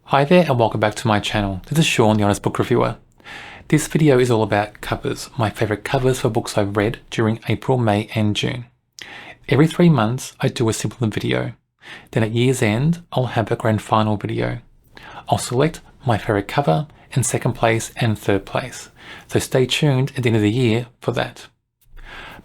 Hi there and welcome back to my channel. This is Sean, the Honest Book Reviewer. This video is all about covers, my favourite covers for books I've read during April, May and June. Every 3 months I do a simple video. Then at year's end I'll have a grand final video. I'll select my favourite cover and second place and third place. So stay tuned at the end of the year for that.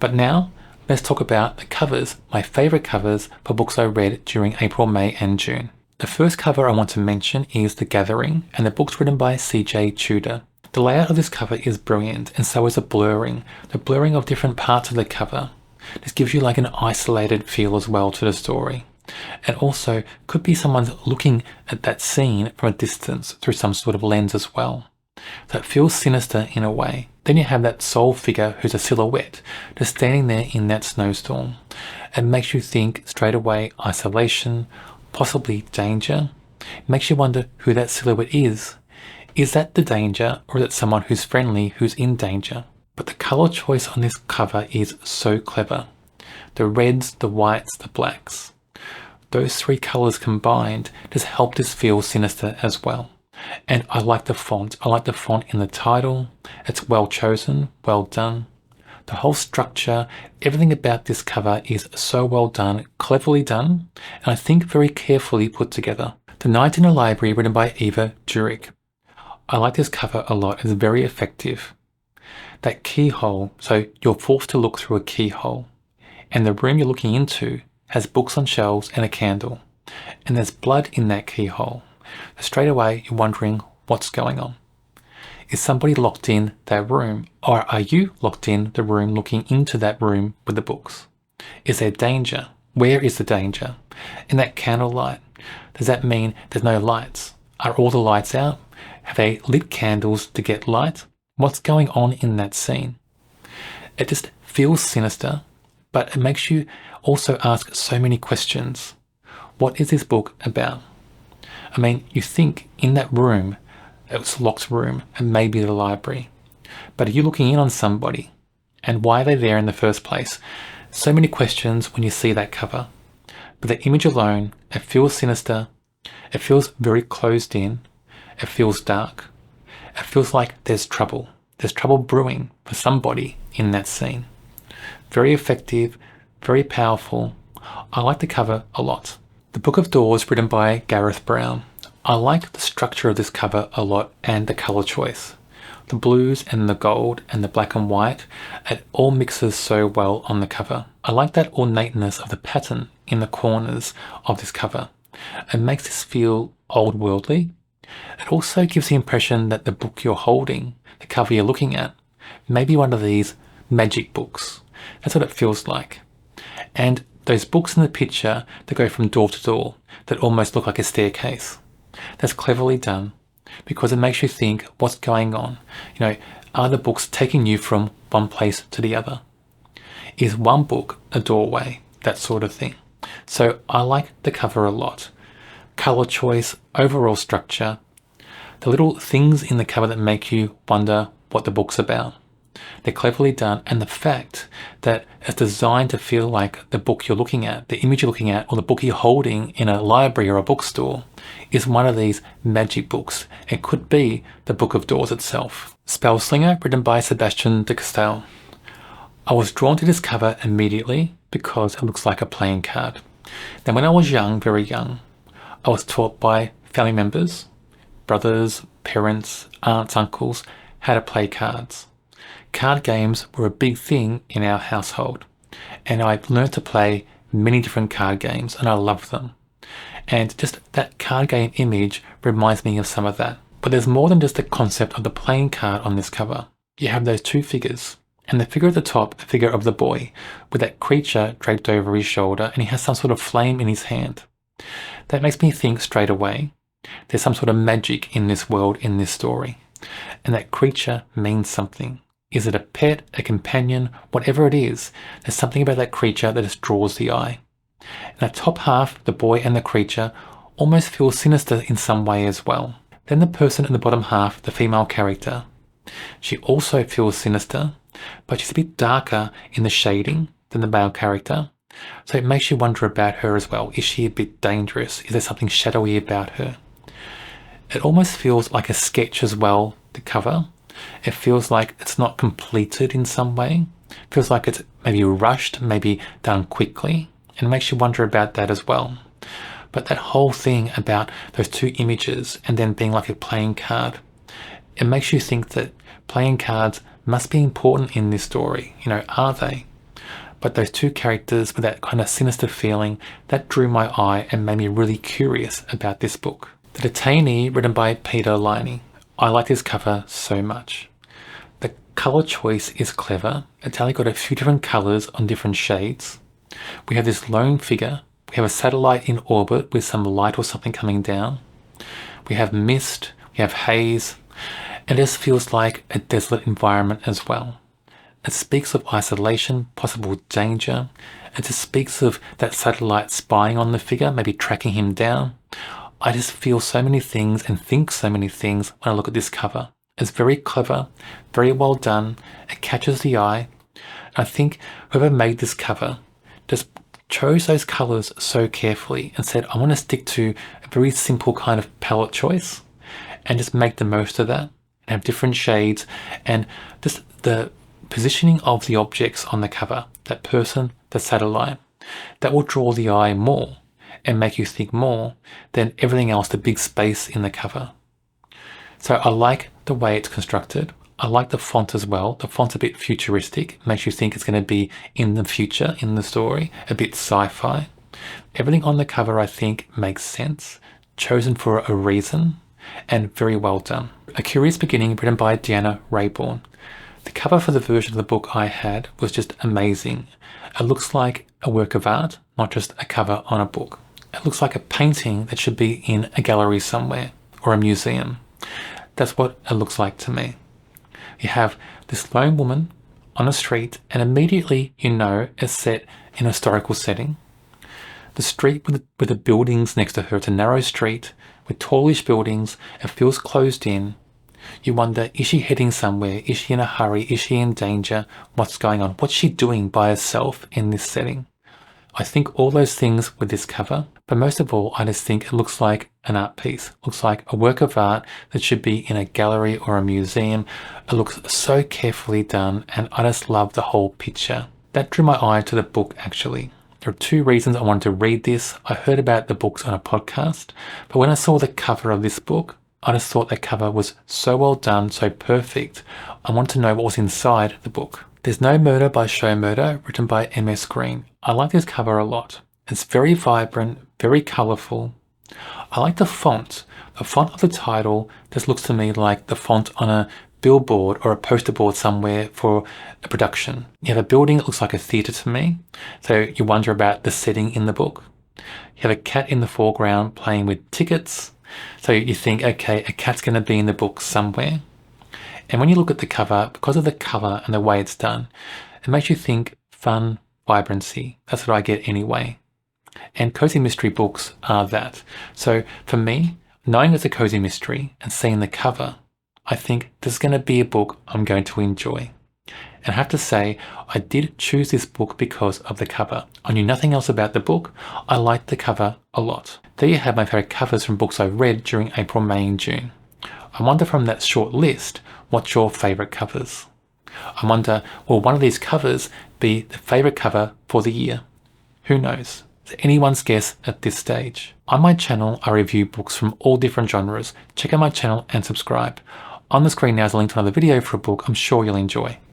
But now let's talk about the covers, my favourite covers for books I read during April, May and June. The first cover I want to mention is The Gathering, and the book's written by C.J. Tudor. The layout of this cover is brilliant, and so is the blurring of different parts of the cover. This gives you like an isolated feel as well to the story. And also could be someone looking at that scene from a distance through some sort of lens as well. So it feels sinister in a way. Then you have that sole figure who's a silhouette, just standing there in that snowstorm. It makes you think straight away isolation, possibly danger. It makes you wonder who that silhouette is. Is that the danger, or is it someone who's friendly who's in danger? But the colour choice on this cover is so clever. The reds, the whites, the blacks. Those three colours combined just help this feel sinister as well. And I like the font. I like the font in the title. It's well chosen, well done. The whole structure, everything about this cover is so well done, cleverly done, and I think very carefully put together. The Night in the Library, written by Eva Durick. I like this cover a lot. It's very effective. That keyhole, so you're forced to look through a keyhole, and the room you're looking into has books on shelves and a candle, and there's blood in that keyhole. So straight away you're wondering what's going on. Is somebody locked in that room, or are you locked in the room looking into that room with the books? Is there danger? Where is the danger? In that candlelight, does that mean there's no lights? Are all the lights out? Have they lit candles to get light? What's going on in that scene? It just feels sinister, but it makes you also ask so many questions. What is this book about? I mean, you think in that room, it was a locked room, and maybe the library. But are you looking in on somebody? And why are they there in the first place? So many questions when you see that cover. But the image alone, it feels sinister. It feels very closed in. It feels dark. It feels like there's trouble. There's trouble brewing for somebody in that scene. Very effective, very powerful. I like the cover a lot. The Book of Doors, written by Gareth Brown. I like the structure of this cover a lot and the colour choice. The blues and the gold and the black and white, it all mixes so well on the cover. I like that ornateness of the pattern in the corners of this cover. It makes this feel old worldly. It also gives the impression that the book you're holding, the cover you're looking at, may be one of these magic books. That's what it feels like. And those books in the picture that go from door to door, that almost look like a staircase. That's cleverly done because it makes you think what's going on. You know, are the books taking you from one place to the other? Is one book a doorway? That sort of thing. So I like the cover a lot. Color choice, overall structure, the little things in the cover that make you wonder what the book's about. They're cleverly done, and the fact that it's designed to feel like the book you're looking at, the image you're looking at, or the book you're holding in a library or a bookstore is one of these magic books. It could be the Book of Doors itself. Spellslinger, written by Sebastian de Castell. I was drawn to this cover immediately because it looks like a playing card. Now when I was young, very young, I was taught by family members, brothers, parents, aunts, uncles, how to play cards. Card games were a big thing in our household, and I learned to play many different card games, and I loved them. And just that card game image reminds me of some of that. But there's more than just the concept of the playing card on this cover. You have those two figures, and the figure at the top, the figure of the boy, with that creature draped over his shoulder, and he has some sort of flame in his hand. That makes me think straight away, there's some sort of magic in this world, in this story, and that creature means something. Is it a pet, a companion, whatever it is, there's something about that creature that just draws the eye. And the top half, the boy and the creature, almost feels sinister in some way as well. Then the person in the bottom half, the female character, she also feels sinister, but she's a bit darker in the shading than the male character. So it makes you wonder about her as well. Is she a bit dangerous? Is there something shadowy about her? It almost feels like a sketch as well, the cover. It feels like it's not completed in some way. It feels like it's maybe rushed, maybe done quickly, and it makes you wonder about that as well. But that whole thing about those two images and then being like a playing card, it makes you think that playing cards must be important in this story. Are they? But those two characters with that kind of sinister feeling, that drew my eye and made me really curious about this book. The Detainee, written by Peter Liney. I like this cover so much. The colour choice is clever. It's only got a few different colours on different shades. We have this lone figure. We have a satellite in orbit with some light or something coming down. We have mist. We have haze. And this feels like a desolate environment as well. It speaks of isolation, possible danger. It just speaks of that satellite spying on the figure, maybe tracking him down. I just feel so many things and think so many things when I look at this cover. It's very clever, very well done. It catches the eye. I think whoever made this cover just chose those colors so carefully and said, I want to stick to a very simple kind of palette choice and just make the most of that and have different shades and just the positioning of the objects on the cover, that person, the satellite, that will draw the eye more and make you think more than everything else, the big space in the cover. So I like the way it's constructed. I like the font as well. The font's a bit futuristic. It makes you think it's going to be in the future in the story, a bit sci-fi. Everything on the cover I think makes sense, chosen for a reason, and very well done. A Curious Beginning, written by Deanna Raybourn. The cover for the version of the book I had was just amazing. It looks like a work of art, not just a cover on a book. It looks like a painting that should be in a gallery somewhere or a museum. That's what it looks like to me. You have this lone woman on a street and immediately it's set in a historical setting. The street with the buildings next to her, it's a narrow street with tallish buildings. It feels closed in. You wonder, is she heading somewhere? Is she in a hurry? Is she in danger? What's going on? What's she doing by herself in this setting? I think all those things with this cover, but most of all, I just think it looks like an art piece. It looks like a work of art that should be in a gallery or a museum. It looks so carefully done, and I just love the whole picture. That drew my eye to the book, actually. There are two reasons I wanted to read this. I heard about the books on a podcast, but when I saw the cover of this book, I just thought the cover was so well done, so perfect. I wanted to know what was inside the book. There's No Murder by Show Murder, written by M.S. Green. I like this cover a lot. It's very vibrant, very colourful. I like the font. The font of the title just looks to me like the font on a billboard or a poster board somewhere for a production. You have a building that looks like a theatre to me, so you wonder about the setting in the book. You have a cat in the foreground playing with tickets, so you think, okay, a cat's going to be in the book somewhere. And when you look at the cover, because of the colour and the way it's done, it makes you think fun, vibrancy. That's what I get anyway. And cozy mystery books are that. So for me, knowing it's a cozy mystery and seeing the cover, I think this is going to be a book I'm going to enjoy. And I have to say, I did choose this book because of the cover. I knew nothing else about the book. I liked the cover a lot. There you have my favourite covers from books I've read during April, May and June. I wonder from that short list, what's your favourite covers? I wonder, will one of these covers be the favourite cover for the year? Who knows? It's anyone's guess at this stage. On my channel, I review books from all different genres. Check out my channel and subscribe. On the screen now is a link to another video for a book I'm sure you'll enjoy.